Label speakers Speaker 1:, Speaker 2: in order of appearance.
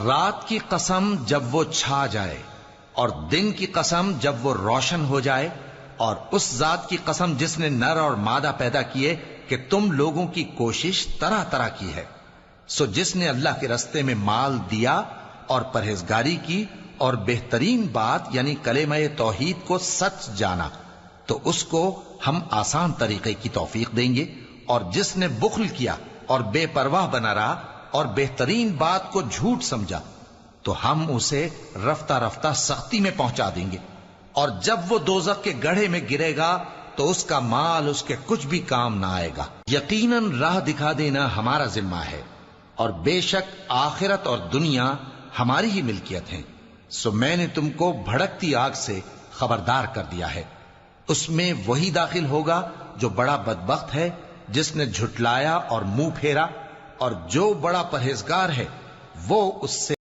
Speaker 1: رات کی قسم جب وہ چھا جائے اور دن کی قسم جب وہ روشن ہو جائے، اور اس ذات کی قسم جس نے نر اور مادہ پیدا کیے کہ تم لوگوں کی کوشش طرح طرح کی ہے۔ سو جس نے اللہ کے رستے میں مال دیا اور پرہیزگاری کی اور بہترین بات یعنی کلمہ توحید کو سچ جانا، تو اس کو ہم آسان طریقے کی توفیق دیں گے، اور جس نے بخل کیا اور بے پرواہ بنا رہا اور بہترین بات کو جھوٹ سمجھا، تو ہم اسے رفتہ رفتہ سختی میں پہنچا دیں گے، اور جب وہ دوزخ کے گڑھے میں گرے گا تو اس کا مال اس کے کچھ بھی کام نہ آئے گا۔ یقیناً راہ دکھا دینا ہمارا ذمہ ہے، اور بے شک آخرت اور دنیا ہماری ہی ملکیت ہیں۔ سو میں نے تم کو بھڑکتی آگ سے خبردار کر دیا ہے، اس میں وہی داخل ہوگا جو بڑا بدبخت ہے، جس نے جھٹلایا اور منہ پھیرا، اور جو بڑا پرہیزگار ہے وہ اس سے